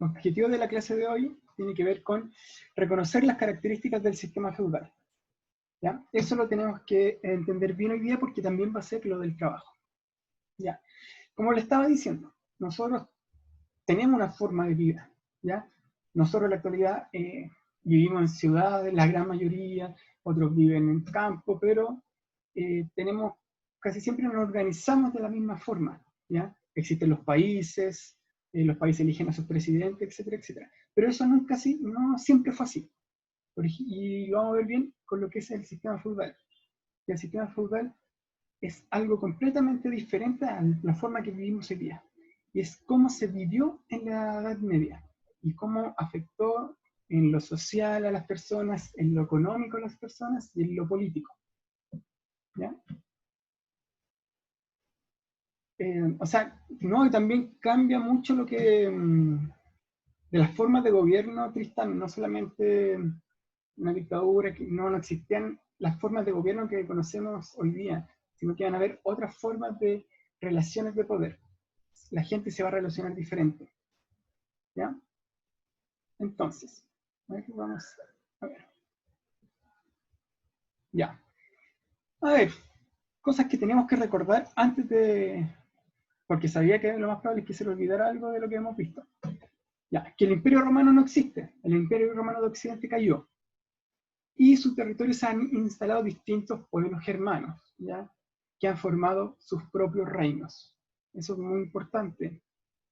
objetivo de la clase de hoy tiene que ver con reconocer las características del sistema feudal. ¿Ya? Eso lo tenemos que entender bien hoy día porque también va a ser lo del trabajo. ¿Ya? Como le estaba diciendo, nosotros tenemos una forma de vida. ¿Ya? Nosotros en la actualidad vivimos en ciudades, la gran mayoría, otros viven en campo, pero tenemos, casi siempre nos organizamos de la misma forma. ¿Ya? Existen los países eligen a sus presidentes, etcétera, etcétera. Pero eso no siempre fue así. Y lo vamos a ver bien con lo que es el sistema feudal. El sistema feudal es algo completamente diferente a la forma que vivimos hoy día. Y es cómo se vivió en la Edad Media y cómo afectó en lo social a las personas, en lo económico a las personas y en lo político. ¿Ya? O sea, no, y también cambia mucho lo que de las formas de gobierno, Tristán, no solamente una dictadura, que no existían las formas de gobierno que conocemos hoy día, sino que van a haber otras formas de relaciones de poder. La gente se va a relacionar diferente. ¿Ya? Entonces, vamos a ver. Ya. A ver, cosas que teníamos que recordar antes de... Porque sabía que lo más probable es que se le olvidara algo de lo que hemos visto. Ya, que el Imperio Romano no existe. El Imperio Romano de Occidente cayó. Y sus territorios se han instalado distintos pueblos germanos, ¿ya? Que han formado sus propios reinos. Eso es muy importante,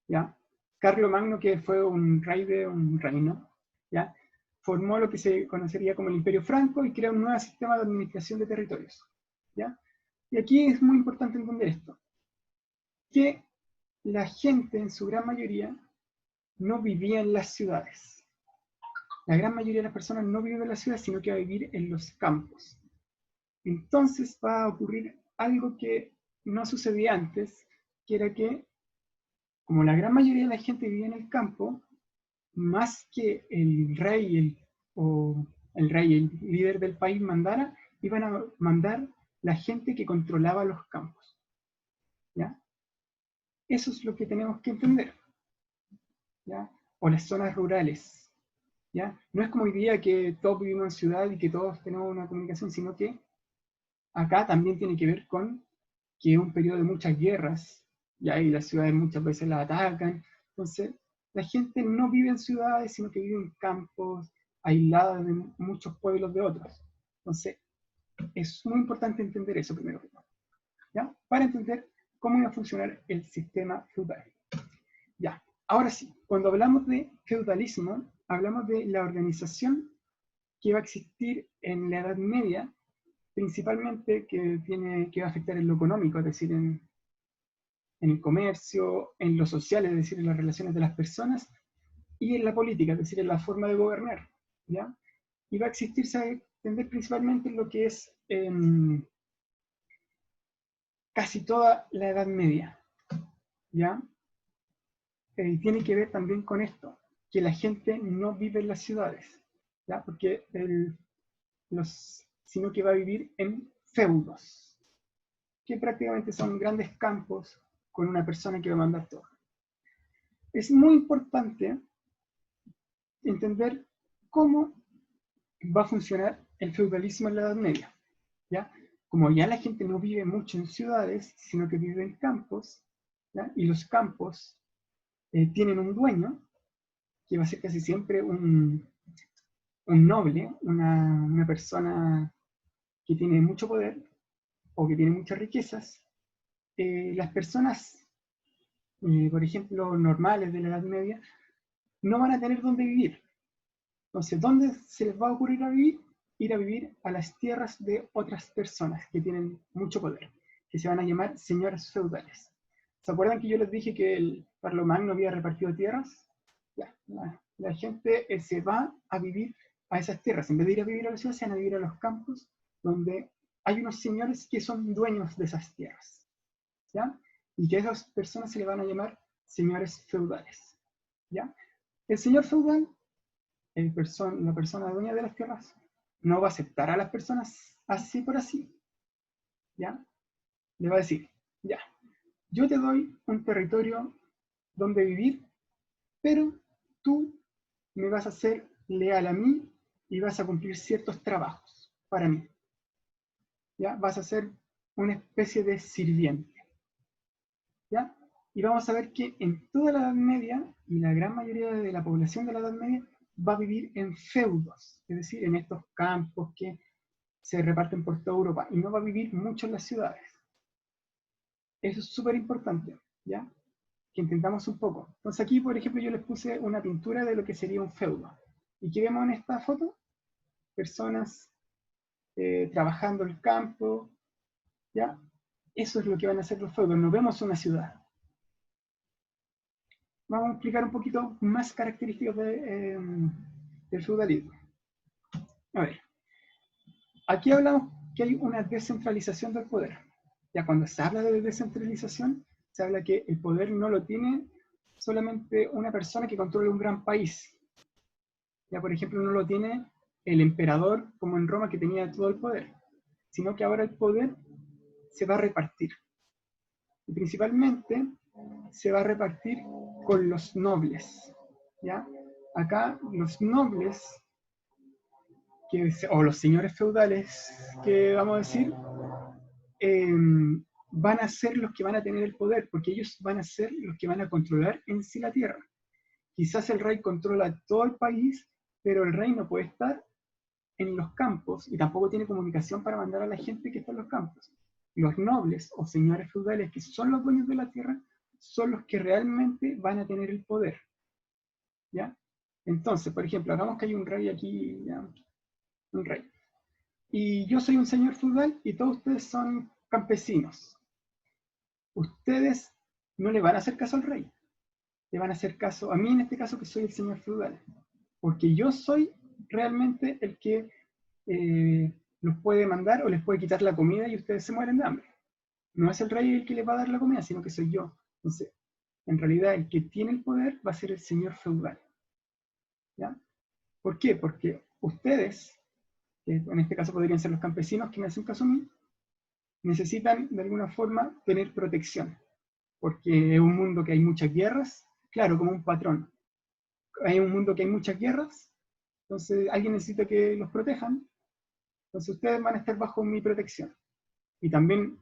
¿ya? Carlomagno, que fue un rey de un reino, ¿ya? Formó lo que se conocería como el Imperio Franco y creó un nuevo sistema de administración de territorios, ¿ya? Y aquí es muy importante entender esto, que la gente en su gran mayoría no vivía en las ciudades. La gran mayoría de las personas no vive en la ciudad, sino que va a vivir en los campos. Entonces va a ocurrir algo que no sucedía antes, que era que, como la gran mayoría de la gente vivía en el campo, más que el rey, el líder del país mandara, iban a mandar la gente que controlaba los campos. ¿Ya? Eso es lo que tenemos que entender. ¿Ya? O las zonas rurales. ¿Ya? No es como hoy día que todos vivimos en ciudad y que todos tenemos una comunicación, sino que acá también tiene que ver con que es un periodo de muchas guerras, y ahí las ciudades muchas veces las atacan. Entonces, la gente no vive en ciudades, sino que vive en campos, aisladas de muchos pueblos de otros. Entonces, es muy importante entender eso primero, ¿ya? Para entender cómo iba a funcionar el sistema feudal. Ya, ahora sí, cuando hablamos de feudalismo, hablamos de la organización que va a existir en la Edad Media, principalmente que va a afectar en lo económico, es decir, en el comercio, en lo social, es decir, en las relaciones de las personas, y en la política, es decir, en la forma de gobernar. ¿Ya? Y va a existir, se va a extender principalmente en lo que es casi toda la Edad Media. ¿Ya? Tiene que ver también con esto, que la gente no vive en las ciudades, ¿ya? Porque sino que va a vivir en feudos, que prácticamente son grandes campos con una persona que va a mandar todo. Es muy importante entender cómo va a funcionar el feudalismo en la Edad Media. ¿Ya? Como ya la gente no vive mucho en ciudades, sino que vive en campos, ¿ya? Y los campos tienen un dueño, que va a ser casi siempre un noble, una persona que tiene mucho poder o que tiene muchas riquezas. Las personas, por ejemplo, normales de la Edad Media, no van a tener dónde vivir. Entonces, ¿dónde se les va a ocurrir a vivir? Ir a vivir a las tierras de otras personas que tienen mucho poder, que se van a llamar señoras feudales. ¿Se acuerdan que yo les dije que el Carlomagno había repartido tierras? Ya, la gente se va a vivir a esas tierras. En vez de ir a vivir a la ciudad, se van a vivir a los campos, donde hay unos señores que son dueños de esas tierras. ¿Ya? Y que a esas personas se le van a llamar señores feudales. ¿Ya? El señor feudal, la persona dueña de las tierras, no va a aceptar a las personas así por así. ¿Ya? Le va a decir, ya, yo te doy un territorio donde vivir, pero tú me vas a ser leal a mí y vas a cumplir ciertos trabajos para mí. ¿Ya? Vas a ser una especie de sirviente. ¿Ya? Y vamos a ver que en toda la Edad Media, y la gran mayoría de la población de la Edad Media, va a vivir en feudos, es decir, en estos campos que se reparten por toda Europa, y no va a vivir mucho en las ciudades. Eso es súper importante, ¿ya? Que entendamos un poco. Entonces aquí, por ejemplo, yo les puse una pintura de lo que sería un feudo. ¿Y qué vemos en esta foto? Personas trabajando el campo, ¿ya? Eso es lo que van a hacer los feudos, no vemos una ciudad. Vamos a explicar un poquito más características del feudalismo. A ver, aquí hablamos que hay una descentralización del poder. Ya cuando se habla de descentralización, se habla que el poder no lo tiene solamente una persona que controla un gran país. Ya, por ejemplo, no lo tiene el emperador como en Roma, que tenía todo el poder, sino que ahora el poder se va a repartir. Y principalmente se va a repartir con los nobles. ¿Ya? Acá los nobles, o los señores feudales, que vamos a decir, van a ser los que van a tener el poder, porque ellos van a ser los que van a controlar en sí la tierra. Quizás el rey controla todo el país, pero el rey no puede estar en los campos y tampoco tiene comunicación para mandar a la gente que está en los campos. Los nobles o señores feudales, que son los dueños de la tierra, son los que realmente van a tener el poder. ¿Ya? Entonces, por ejemplo, hagamos que hay un rey aquí, ¿ya? Un rey. Y yo soy un señor feudal y todos ustedes son campesinos. Ustedes no le van a hacer caso al rey. Le van a hacer caso a mí, en este caso, que soy el señor feudal. Porque yo soy realmente el que los puede mandar o les puede quitar la comida y ustedes se mueren de hambre. No es el rey el que les va a dar la comida, sino que soy yo. Entonces, en realidad, el que tiene el poder va a ser el señor feudal. ¿Ya? ¿Por qué? Porque ustedes, que en este caso podrían ser los campesinos que me hacen caso a mí, necesitan de alguna forma tener protección. Porque es un mundo que hay muchas guerras, claro, como un patrón. Hay un mundo que hay muchas guerras, entonces alguien necesita que los protejan, entonces ustedes van a estar bajo mi protección. Y también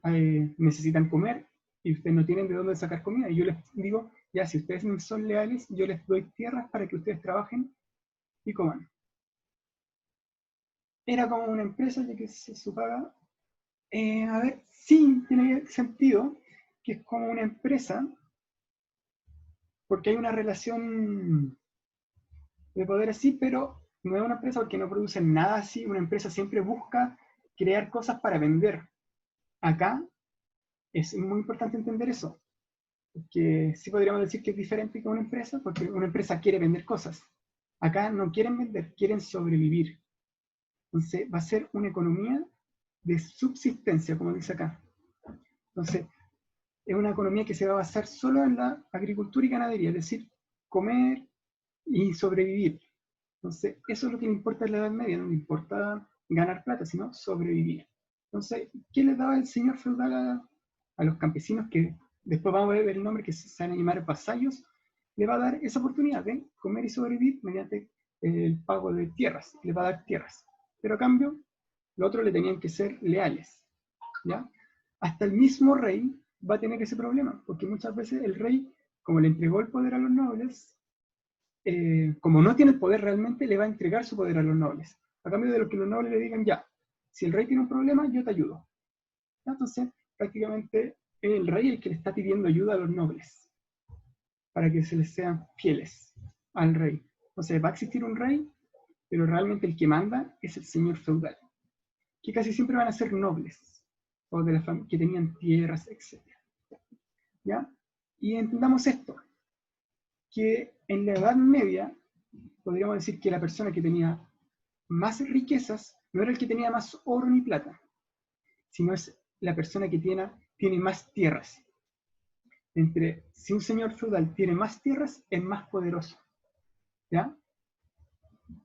necesitan comer, y ustedes no tienen de dónde sacar comida. Y yo les digo, ya, si ustedes me son leales, yo les doy tierras para que ustedes trabajen y coman. Era como una empresa, ya que se supaga. A ver, sí, tiene sentido que es como una empresa, porque hay una relación de poder así, pero no es una empresa porque no producen nada así. Una empresa siempre busca crear cosas para vender. Acá es muy importante entender eso, porque sí podríamos decir que es diferente que una empresa, porque una empresa quiere vender cosas. Acá no quieren vender, quieren sobrevivir. Entonces va a ser una economía de subsistencia, como dice acá. Entonces, es una economía que se va a basar solo en la agricultura y ganadería, es decir, comer y sobrevivir. Entonces, eso es lo que le importa en la Edad Media, no le importa ganar plata, sino sobrevivir. Entonces, ¿qué le daba el señor feudal a los campesinos, que después vamos a ver el nombre, que se van a llamar vasallos? Le va a dar esa oportunidad de comer y sobrevivir mediante el pago de tierras, le va a dar tierras. Pero a cambio, los otros le tenían que ser leales. ¿Ya? Hasta el mismo rey va a tener ese problema, porque muchas veces el rey, como le entregó el poder a los nobles, como no tiene el poder realmente, le va a entregar su poder a los nobles, a cambio de lo que los nobles le digan, ya, si el rey tiene un problema, yo te ayudo. Entonces, prácticamente el rey es el que le está pidiendo ayuda a los nobles, para que se les sean fieles al rey. Entonces, va a existir un rey, pero realmente el que manda es el señor feudal, que casi siempre van a ser nobles, o de la que tenían tierras, etc. ¿Ya? Y entendamos esto, que en la Edad Media, podríamos decir que la persona que tenía más riquezas no era el que tenía más oro ni plata, sino es la persona que tiene más tierras. Si un señor feudal tiene más tierras, es más poderoso. ¿Ya?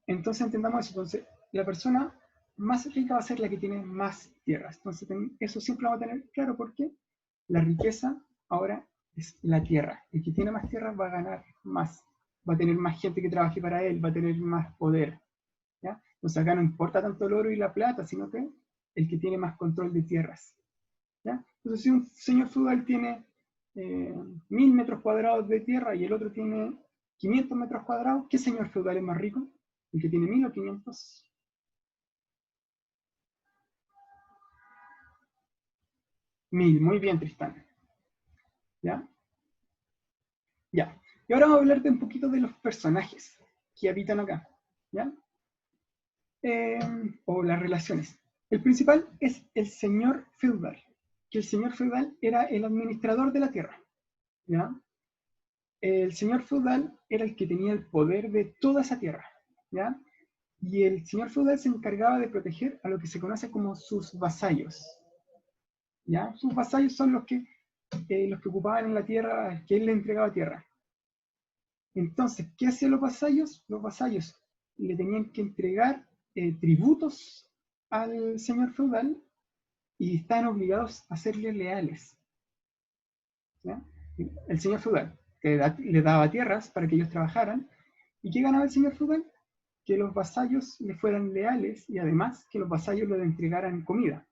Entonces entendamos eso. Entonces, la persona más rica va a ser la que tiene más tierras. Entonces, eso siempre lo vamos a tener claro, porque la riqueza ahora es la tierra. El que tiene más tierra va a ganar más. va a tener más gente que trabaje para él, va a tener más poder. ¿Ya? Entonces acá no importa tanto el oro y la plata, sino que el que tiene más control de tierras. ¿Ya? Entonces si un señor feudal tiene 1000 metros cuadrados de tierra y el otro tiene 500 metros cuadrados, ¿qué señor feudal es más rico? ¿El que tiene 1000 o 500? 1000, muy bien, Tristán. ¿Ya? Ya. Y ahora vamos a hablarte un poquito de los personajes que habitan acá. ¿Ya? O las relaciones. El principal es el señor feudal, que el señor feudal era el administrador de la tierra. ¿Ya? El señor feudal era el que tenía el poder de toda esa tierra. ¿Ya? Y el señor feudal se encargaba de proteger a lo que se conoce como sus vasallos. ¿Ya? Sus vasallos son los que ocupaban en la tierra, que él le entregaba tierra. Entonces, ¿qué hacían los vasallos? Los vasallos le tenían que entregar tributos al señor feudal y estaban obligados a serle leales. ¿Ya? El señor feudal le daba tierras para que ellos trabajaran. ¿Y qué ganaba el señor feudal? Que los vasallos le fueran leales y además que los vasallos le entregaran comida,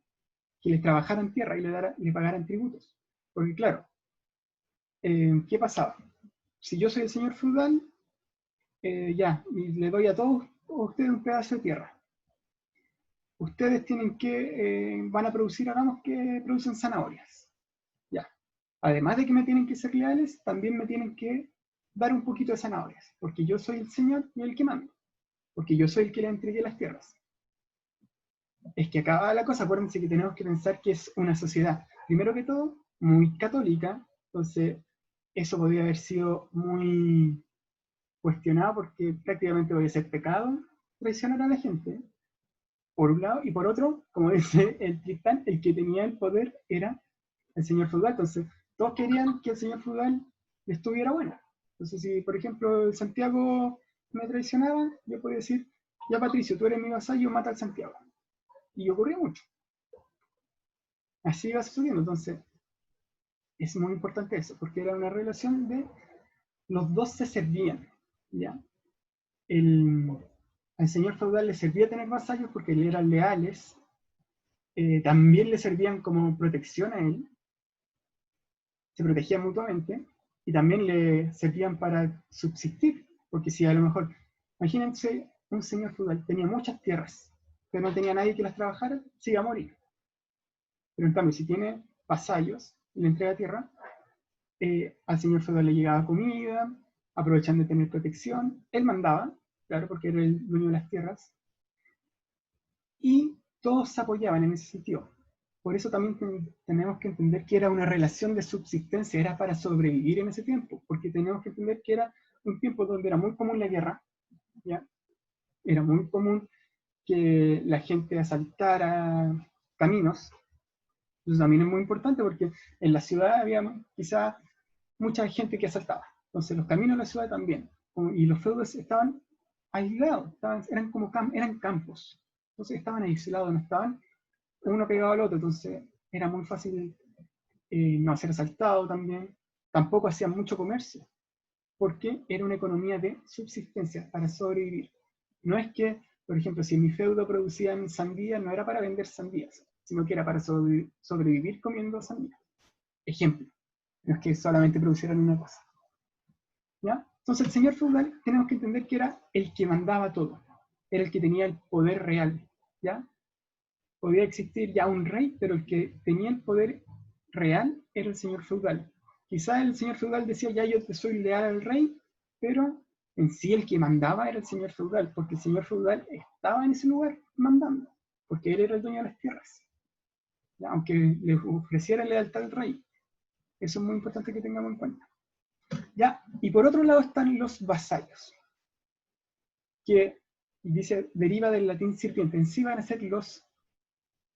que les trabajaran tierra y le pagaran tributos. Porque claro, ¿qué pasaba? Si yo soy el señor feudal, ya, y le doy a todos ustedes un pedazo de tierra. Ustedes tienen van a producir, hagamos que producen zanahorias. Ya. Además de que me tienen que ser leales, también me tienen que dar un poquito de zanahorias, porque yo soy el señor y el que manda, porque yo soy el que le entregué las tierras. Es que acá la cosa, acuérdense que tenemos que pensar que es una sociedad, primero que todo, muy católica, entonces eso podría haber sido muy cuestionado porque prácticamente podría ser pecado traicionar a la gente, por un lado, y por otro, como dice el Tristán, el que tenía el poder era el señor feudal, entonces todos querían que el señor feudal estuviera bueno. Entonces si, por ejemplo, el Santiago me traicionaba, yo podía decir, ya Patricio, tú eres mi vasallo, mata al Santiago. Y ocurría mucho. Así iba sucediendo, entonces es muy importante eso, porque era una relación de los dos se servían, ¿ya? Al señor feudal le servía tener vasallos porque le eran leales, también le servían como protección a él, se protegían mutuamente, y también le servían para subsistir, porque si a lo mejor, imagínense, un señor feudal tenía muchas tierras, pero no tenía nadie que las trabajara, se iba a morir. Pero en cambio, si tiene vasallos y le entrega tierra, al señor feudal le llegaba comida, aprovechan de tener protección, él mandaba, claro, porque era el dueño de las tierras, y todos se apoyaban en ese sentido. Por eso también tenemos que entender que era una relación de subsistencia, era para sobrevivir en ese tiempo, porque tenemos que entender que era un tiempo donde era muy común la guerra, ¿ya? Era muy común que la gente asaltara caminos. Eso también es muy importante porque en la ciudad había quizá mucha gente que asaltaba. Entonces los caminos de la ciudad también. Y los feudos estaban aislados, eran como eran campos. Entonces estaban aislados, no estaban uno pegado al otro. Entonces era muy fácil no ser asaltado también. Tampoco hacían mucho comercio, porque era una economía de subsistencia para sobrevivir. No es que, por ejemplo, si en mi feudo producían sandías, no era para vender sandías, sino que era para sobrevivir comiendo sandías. Ejemplo, no es que solamente producieran una cosa. ¿Ya? Entonces el señor feudal tenemos que entender que era el que mandaba todo, era el que tenía el poder real. ¿Ya? Podía existir ya un rey, pero el que tenía el poder real era el señor feudal. Quizá el señor feudal decía, ya yo te soy leal al rey, pero en sí el que mandaba era el señor feudal, porque el señor feudal estaba en ese lugar mandando, porque él era el dueño de las tierras. ¿Ya? Aunque le ofreciera lealtad al rey. Eso es muy importante que tengamos en cuenta. ¿Ya? Y por otro lado están los vasallos, que dice, deriva del latín sirviente. En sí van a ser los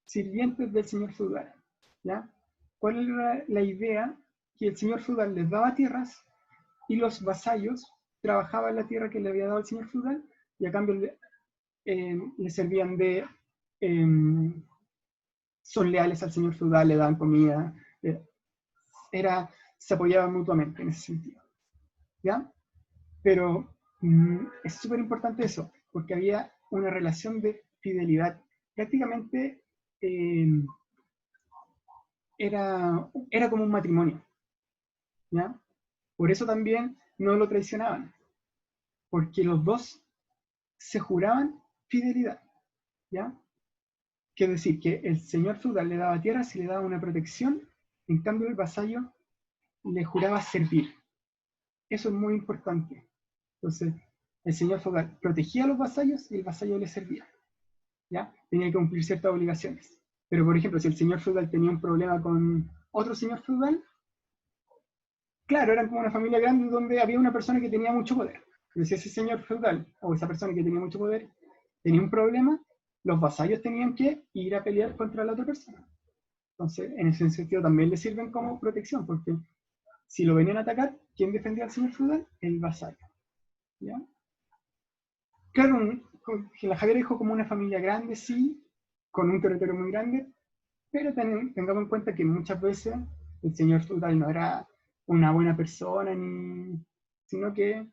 sirvientes del señor feudal. ¿Ya? ¿Cuál era la idea? Que el señor feudal les daba tierras y los vasallos trabajaban la tierra que le había dado el señor feudal y a cambio le servían son leales al señor feudal, le daban comida, se apoyaban mutuamente en ese sentido. ¿Ya? Pero es súper importante eso, porque había una relación de fidelidad. Prácticamente era como un matrimonio, ¿ya? Por eso también no lo traicionaban, porque los dos se juraban fidelidad, ¿ya? Quiere decir que el señor feudal le daba tierras y le daba una protección, en cambio el vasallo le juraba servir. Eso es muy importante. Entonces, el señor feudal protegía a los vasallos y el vasallo le servía, ¿ya? Tenía que cumplir ciertas obligaciones. Pero, por ejemplo, si el señor feudal tenía un problema con otro señor feudal, claro, eran como una familia grande donde había una persona que tenía mucho poder. Pero si ese señor feudal o esa persona que tenía mucho poder tenía un problema, los vasallos tenían que ir a pelear contra la otra persona. Entonces, en ese sentido también le sirven como protección, porque si lo venían a atacar, ¿quién defendía al señor feudal? El vasallo, ¿ya? Claro, la Javiera dijo como una familia grande, sí, con un territorio muy grande, pero tengamos en cuenta que muchas veces el señor feudal no era una buena persona, sino que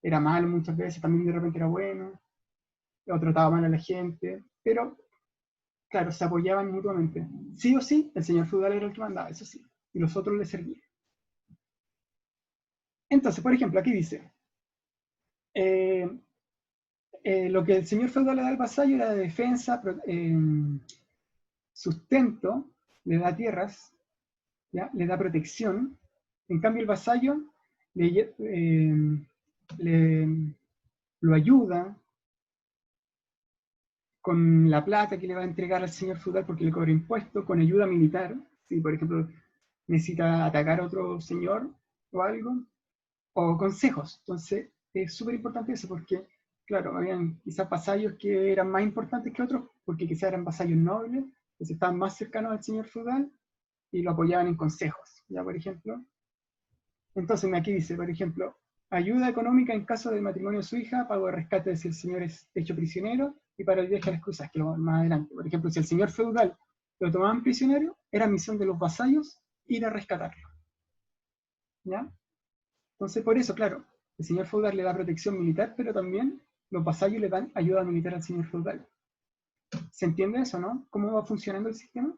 era malo muchas veces, también de repente era bueno, o trataba mal a la gente, pero claro, se apoyaban mutuamente. Sí o sí, el señor feudal era el que mandaba, eso sí, y los otros le servían. Entonces, por ejemplo, aquí dice, eh, lo que el señor feudal le da al vasallo era de defensa, sustento, le da tierras, ¿ya? Le da protección. En cambio, el vasallo le, lo ayuda con la plata que le va a entregar al señor feudal porque le cobra impuestos, con ayuda militar. Si, por ejemplo, necesita atacar a otro señor o algo, o consejos. Entonces, es súper importante eso porque, claro, habían quizás vasallos que eran más importantes que otros porque quizás eran vasallos nobles, que estaban más cercanos al señor feudal y lo apoyaban en consejos, ¿ya? Por ejemplo. Entonces, aquí dice, por ejemplo, ayuda económica en caso del matrimonio de su hija, pago de rescate si el señor es hecho prisionero y para el viaje a las cruzas, que lo vamos más adelante. Por ejemplo, si el señor feudal lo tomaban prisionero, era misión de los vasallos ir a rescatarlo, ¿ya? Entonces, por eso, claro, el señor feudal le da protección militar, pero también los vasallos le dan ayuda militar al señor feudal. ¿Se entiende eso, no? ¿Cómo va funcionando el sistema?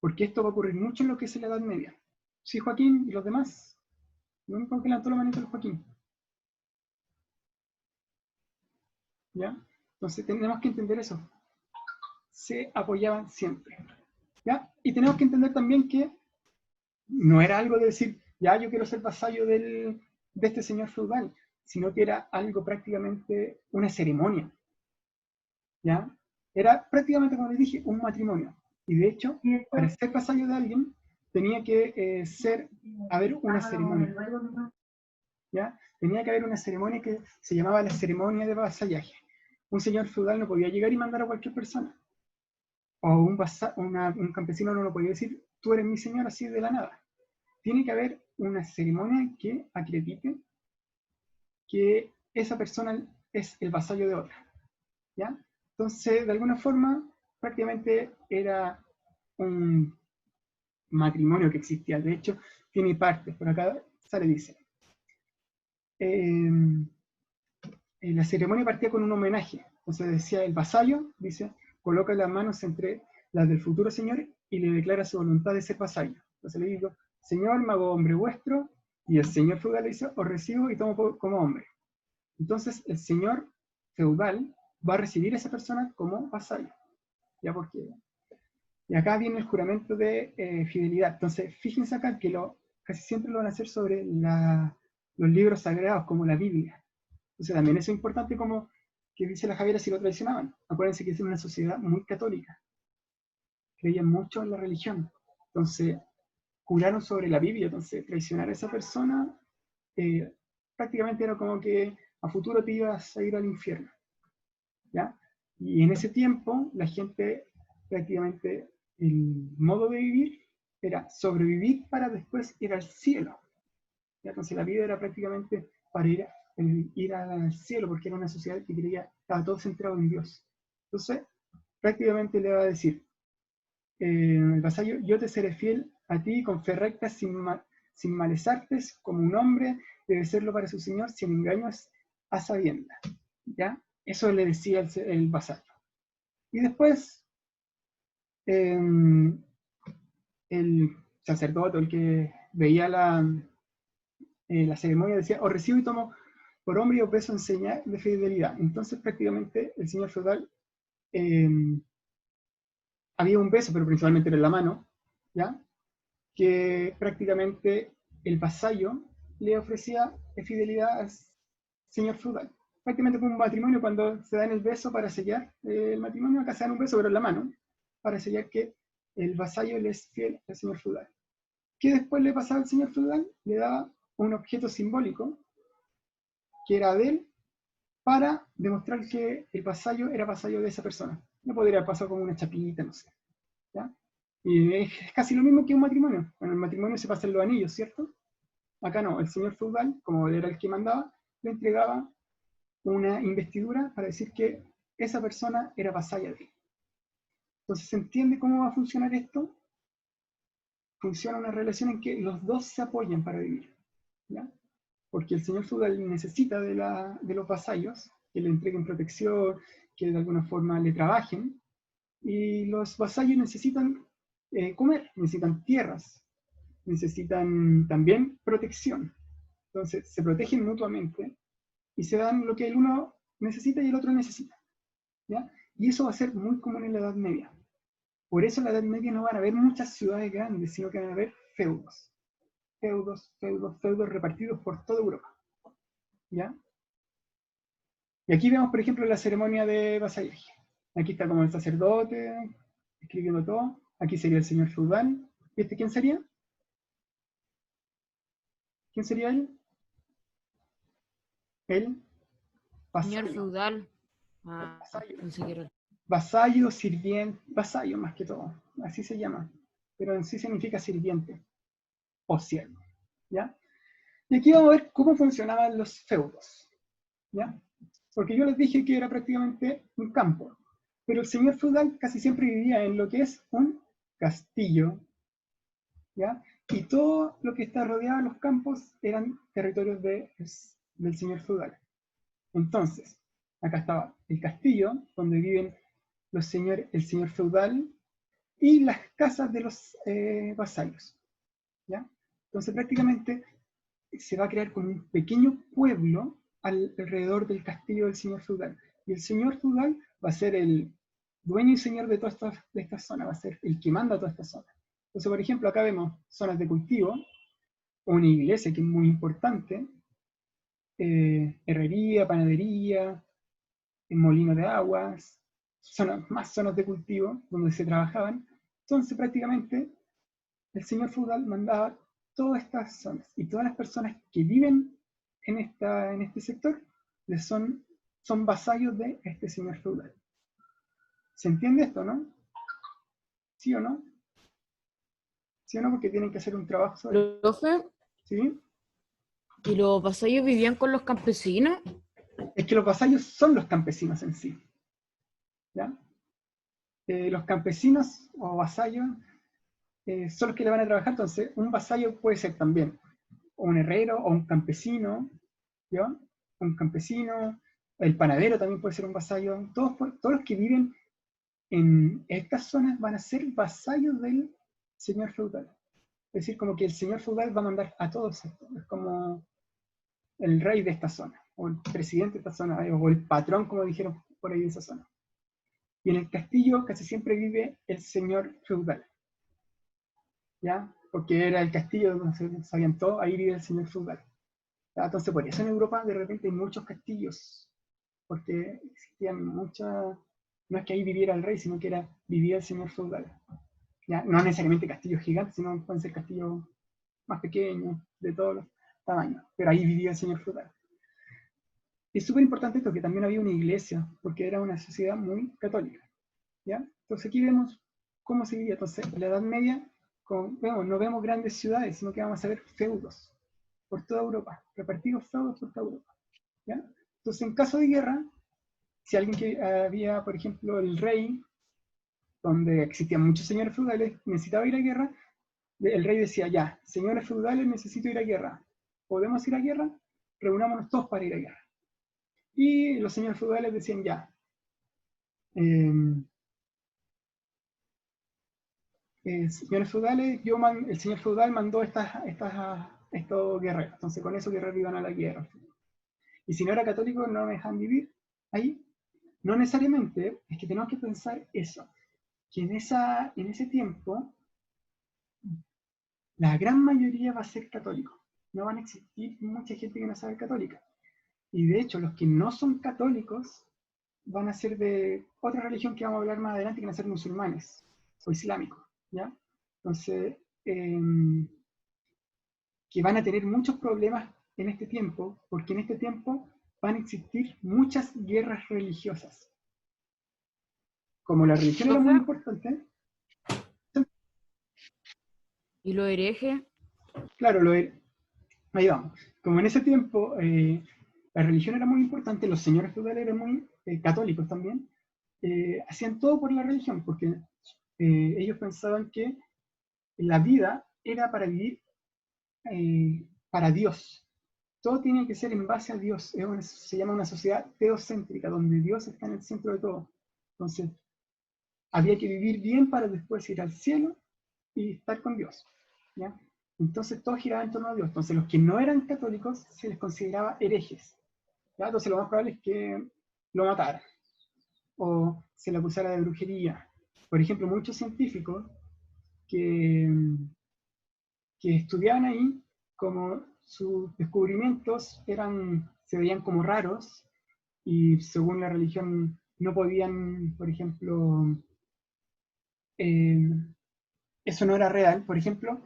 Porque esto va a ocurrir mucho en lo que es la Edad Media. Sí, Joaquín y los demás. Lo único que levantó la manita es Joaquín. ¿Ya? Entonces tenemos que entender eso. Se apoyaban siempre. ¿Ya? Y tenemos que entender también que no era algo de decir, ya yo quiero ser vasallo de este señor feudal, sino que era algo prácticamente una ceremonia. ¿Ya? Era prácticamente, como les dije, un matrimonio. Y de hecho, para ser vasallo de alguien, tenía que haber una ceremonia. ¿Ya? Tenía que haber una ceremonia que se llamaba la ceremonia de vasallaje. Un señor feudal no podía llegar y mandar a cualquier persona. O un campesino no lo podía decir, tú eres mi señor así de la nada. Tiene que haber una ceremonia que acredite que esa persona es el vasallo de otra. ¿Ya? Entonces, de alguna forma, prácticamente era un matrimonio que existía. De hecho, tiene partes. Por acá sale, dice. La ceremonia partía con un homenaje. Entonces decía el vasallo, dice, coloca las manos entre las del futuro señor y le declara su voluntad de ser vasallo. Entonces le digo, señor, me hago hombre vuestro, y el señor feudal le dice, os recibo y tomo como hombre. Entonces el señor feudal va a recibir a esa persona como vasallo. ¿Ya? Porque y acá viene el juramento de fidelidad. Entonces, fíjense acá que casi siempre lo van a hacer sobre los libros sagrados, como la Biblia. Entonces, también eso es importante, como que dice la Javiera, si lo traicionaban. Acuérdense que es una sociedad muy católica. Creían mucho en la religión. Entonces, juraron sobre la Biblia. Entonces, traicionar a esa persona prácticamente era como que a futuro te ibas a ir al infierno. ¿Ya? Y en ese tiempo, la gente prácticamente, el modo de vivir era sobrevivir para después ir al cielo. ¿Ya? Entonces la vida era prácticamente para ir al cielo, porque era una sociedad que creía, estaba todo centrado en Dios. Entonces, prácticamente le va a decir, el vasallo, yo te seré fiel a ti con fe recta, sin sin males artes, como un hombre debe serlo para su señor, sin engaños a sabiendas. ¿Ya? Eso le decía el vasallo. Y después, el sacerdote, el que veía la ceremonia, decía: os recibo y tomo por hombre y os beso en señal de fidelidad. Entonces prácticamente el señor feudal, había un beso, pero principalmente era en la mano, ¿ya? Que prácticamente el vasallo le ofrecía fidelidad al señor feudal. Prácticamente como un matrimonio, cuando se dan el beso para sellar el matrimonio, acá se dan un beso, pero en la mano, para sellar que el vasallo le es fiel al señor feudal. ¿Qué después le pasaba al señor feudal? Le daba un objeto simbólico, que era de él, para demostrar que el vasallo era vasallo de esa persona. No podría pasar como una chapita, no sé. ¿Ya? Y es casi lo mismo que un matrimonio. En el matrimonio se pasan los anillos, ¿cierto? Acá no, el señor feudal, como era el que mandaba, le entregaba una investidura para decir que esa persona era vasalla de él. Entonces, ¿se entiende cómo va a funcionar esto? Funciona una relación en que los dos se apoyan para vivir, ¿ya? Porque el señor feudal necesita de los vasallos, que le entreguen protección, que de alguna forma le trabajen, y los vasallos necesitan comer, necesitan tierras, necesitan también protección. Entonces, se protegen mutuamente y se dan lo que el uno necesita y el otro necesita, ¿ya? Y eso va a ser muy común en la Edad Media. Por eso en la Edad Media no van a haber muchas ciudades grandes, sino que van a haber feudos. Feudos, feudos, feudos repartidos por toda Europa, ¿ya? Y aquí vemos, por ejemplo, la ceremonia de vasallaje. Aquí está como el sacerdote, escribiendo todo. Aquí sería el señor feudal. ¿Y este quién sería? ¿Quién sería él? El Señor vasallo. feudal. El Ah, vasallo. pensé que era. Vasallo, sirviente, vasallo más que todo. Así se llama. Pero en sí significa sirviente o siervo, ¿ya? Y aquí vamos a ver cómo funcionaban los feudos, ¿ya? Porque yo les dije que era prácticamente un campo, pero el señor feudal casi siempre vivía en lo que es un castillo, ¿ya? Y todo lo que está rodeado de los campos eran territorios del señor feudal. Entonces, acá estaba el castillo, donde viven el señor feudal y las casas de los vasallos, ¿ya? Entonces, prácticamente se va a crear como un pequeño pueblo alrededor del castillo del señor feudal. Y el señor feudal va a ser el dueño y señor de toda esta zona, va a ser el que manda toda esta zona. Entonces, por ejemplo, acá vemos zonas de cultivo, una iglesia que es muy importante, herrería, panadería, molino de aguas, más zonas de cultivo donde se trabajaban. Entonces, prácticamente, el señor feudal mandaba todas estas zonas y todas las personas que viven en este sector son vasallos de este señor feudal. ¿Se entiende esto, no? ¿Sí o no? ¿Sí o no? Porque tienen que hacer un trabajo sobre esto. Profe, ¿Sí? ¿y los vasallos vivían con los campesinos? Es que los vasallos son los campesinos en sí, ¿ya? Los campesinos o vasallos son los que le van a trabajar. Entonces, un vasallo puede ser también un herrero o un campesino, ¿ya? Un campesino, el panadero también puede ser un vasallo. Todos los que viven en estas zonas van a ser vasallos del señor feudal. Es decir, como que el señor feudal va a mandar a todos estos. Es como el rey de esta zona, o el presidente de esta zona, o el patrón, como dijeron por ahí de esa zona. Y en el castillo casi siempre vive el señor feudal, ¿ya? Porque era el castillo donde sabían todo, ahí vive el señor feudal. ¿Ya? Entonces, por eso en Europa de repente hay muchos castillos, porque existían muchas, no es que ahí viviera el rey, sino que vivía el señor feudal. ¿Ya? No necesariamente castillos gigantes, sino pueden ser castillos más pequeños, de todos los tamaños, pero ahí vivía el señor feudal. Y es súper importante esto, que también había una iglesia, porque era una sociedad muy católica, ¿ya? Entonces aquí vemos cómo se vivía. Entonces, en la Edad Media, no vemos grandes ciudades, sino que vamos a ver feudos por toda Europa, repartidos feudos por toda Europa, ¿ya? Entonces, en caso de guerra, si alguien que había, por ejemplo, el rey, donde existían muchos señores feudales, necesitaba ir a guerra, el rey decía, ya, señores feudales, necesito ir a guerra. ¿Podemos ir a guerra? Reunámonos todos para ir a guerra. Y los señores feudales decían, ya, señores feudales, el señor feudal mandó estos guerreros, entonces con esos guerreros iban a la guerra. Y si no era católico, no me dejan vivir ahí. No necesariamente, es que tenemos que pensar eso, que en ese tiempo, la gran mayoría va a ser católico. No van a existir mucha gente que no sea católica. Y de hecho, los que no son católicos van a ser de otra religión que vamos a hablar más adelante, que van a ser musulmanes o islámicos, ¿ya? Entonces, que van a tener muchos problemas en este tiempo, porque en este tiempo van a existir muchas guerras religiosas. Como la religión era muy importante. ¿Y los herejes? Claro, ahí vamos. Como en ese tiempo la religión era muy importante, los señores feudales eran muy católicos también, hacían todo por la religión, porque ellos pensaban que la vida era para vivir para Dios. Todo tiene que ser en base a Dios. Se llama una sociedad teocéntrica, donde Dios está en el centro de todo. Entonces, había que vivir bien para después ir al cielo y estar con Dios, ¿ya? Entonces todo giraba en torno a Dios. Entonces los que no eran católicos se les consideraba herejes, ¿ya? Entonces lo más probable es que lo mataran o se le acusara de brujería. Por ejemplo, muchos científicos que estudiaban ahí, como sus descubrimientos se veían como raros y según la religión no podían, por ejemplo, eso no era real. Por ejemplo,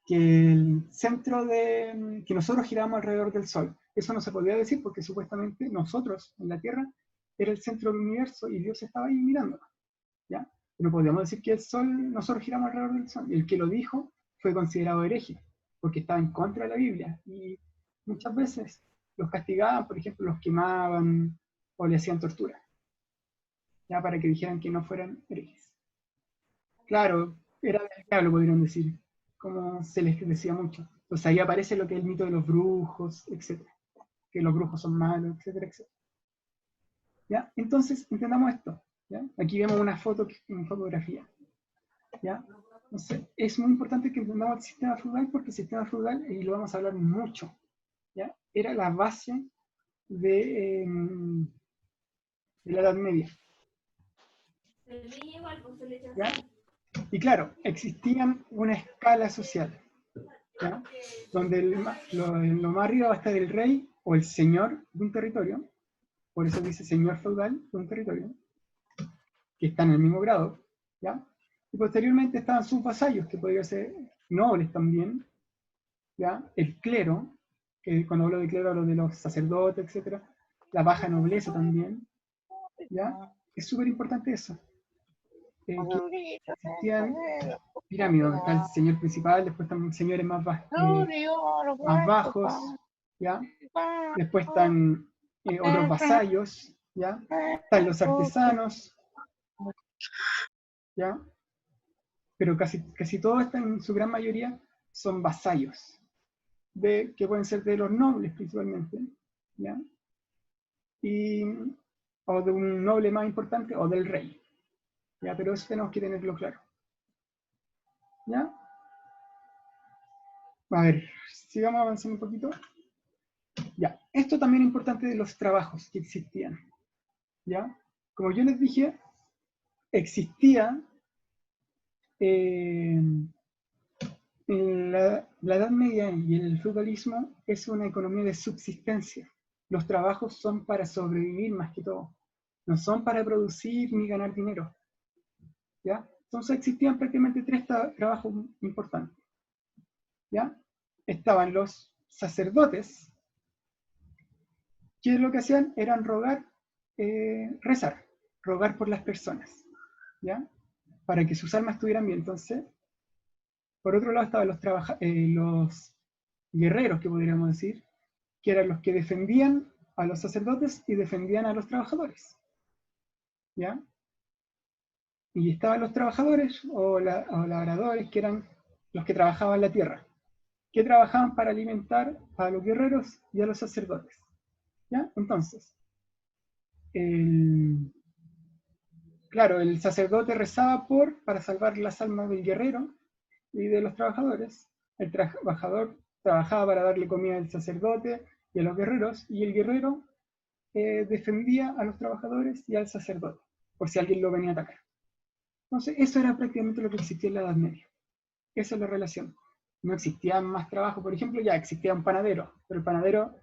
que el centro que nosotros giramos alrededor del Sol, eso no se podía decir porque supuestamente nosotros en la Tierra era el centro del universo y Dios estaba ahí mirando, ¿ya? No podíamos decir que el Sol, nosotros giramos alrededor del Sol. El que lo dijo fue considerado hereje porque estaba en contra de la Biblia y muchas veces los castigaban, por ejemplo, los quemaban o le hacían tortura, ya, para que dijeran que no fueran herejes. Claro, era del diablo, podrían decir, como se les decía mucho. Entonces ahí aparece lo que es el mito de los brujos, etc. Que los brujos son malos, etcétera, etcétera. ¿Ya? Entonces, entendamos esto. ¿Ya? Aquí vemos una fotografía. ¿Ya? Entonces, es muy importante que entendamos el sistema feudal porque el sistema feudal, y lo vamos a hablar mucho, ¿ya? Era la base de la Edad Media. ¿Ya? Y claro, existía una escala social, ¿ya? Donde lo más arriba va a estar el rey o el señor de un territorio, por eso dice señor feudal de un territorio, que están en el mismo grado, ¿ya? Y posteriormente estaban sus vasallos, que podrían ser nobles también, ¿ya? El clero, que cuando hablo de clero hablo de los sacerdotes, etc. La baja nobleza también, ¿ya? Es súper importante eso. Que existían pirámides, donde está el señor principal, después están señores más bajos, ¿ya? Después están otros vasallos, ¿ya? Están los artesanos, ¿ya? Pero casi todos están, en su gran mayoría, son vasallos, que pueden ser de los nobles principalmente, ¿ya? O de un noble más importante, o del rey, ¿ya? Pero eso tenemos que tenerlo claro, ¿ya? A ver, sigamos avanzando un poquito. Ya, esto también es importante de los trabajos que existían, ¿ya? Como yo les dije, existía en la Edad Media y el feudalismo es una economía de subsistencia. Los trabajos son para sobrevivir más que todo. No son para producir ni ganar dinero, ¿ya? Entonces existían prácticamente tres trabajos importantes, ¿ya? Estaban los sacerdotes, que lo que hacían eran rezar, rogar por las personas, ¿ya? Para que sus almas estuvieran bien. Entonces, por otro lado estaban los guerreros, que podríamos decir, que eran los que defendían a los sacerdotes y defendían a los trabajadores, ¿ya? Y estaban los trabajadores o labradores, que eran los que trabajaban la tierra, que trabajaban para alimentar a los guerreros y a los sacerdotes. ¿Ya? Entonces, claro, el sacerdote rezaba para salvar las almas del guerrero y de los trabajadores. El trabajador trabajaba para darle comida al sacerdote y a los guerreros, y el guerrero defendía a los trabajadores y al sacerdote, por si alguien lo venía a atacar. Entonces, eso era prácticamente lo que existía en la Edad Media. Esa es la relación. No existía más trabajo, por ejemplo, ya existía un panadero, pero el panadero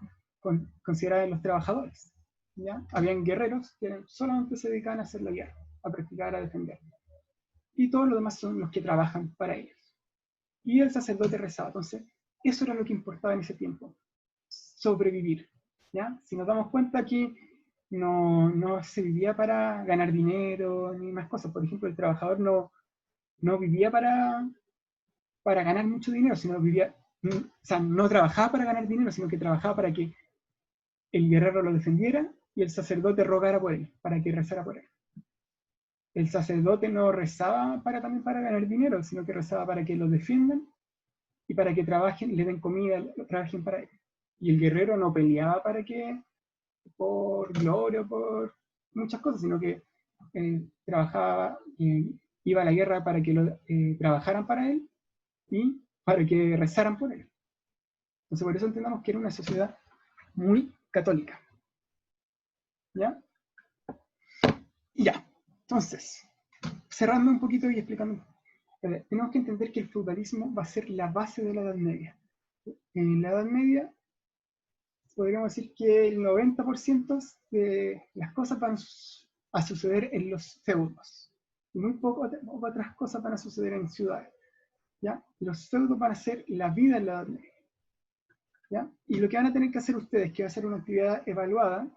consideraba a los trabajadores. ¿Ya? Habían guerreros que solamente se dedicaban a hacer la guerra, a practicar, a defender. Y todos los demás son los que trabajan para ellos. Y el sacerdote rezaba. Entonces, eso era lo que importaba en ese tiempo. Sobrevivir. ¿Ya? Si nos damos cuenta aquí, no se vivía para ganar dinero ni más cosas. Por ejemplo, el trabajador no vivía para ganar mucho dinero, sino vivía, o sea, no trabajaba para ganar dinero, sino que trabajaba para que el guerrero lo defendiera y el sacerdote rogara por él, para que rezara por él. El sacerdote no rezaba también para ganar dinero, sino que rezaba para que lo defiendan y para que trabajen, le den comida, trabajen para él. Y el guerrero no peleaba por gloria, por muchas cosas, sino que trabajaba, iba a la guerra para que trabajaran para él y para que rezaran por él. Entonces, por eso entendamos que era una sociedad muy católica. ¿Ya? Ya. Entonces, cerrando un poquito y explicando, tenemos que entender que el feudalismo va a ser la base de la Edad Media. En la Edad Media, podríamos decir que el 90% de las cosas van a suceder en los feudos. Y muy poco otras cosas van a suceder en ciudades. ¿Ya? Los feudos van a ser la vida en la Edad Media. ¿Ya? Y lo que van a tener que hacer ustedes, que va a ser una actividad evaluada,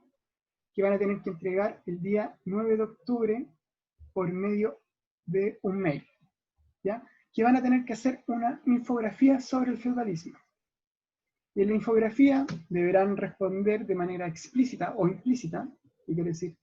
que van a tener que entregar el día 9 de octubre por medio de un mail, ¿ya? Que van a tener que hacer una infografía sobre el feudalismo. Y en la infografía deberán responder de manera explícita o implícita, ¿qué quiere decir?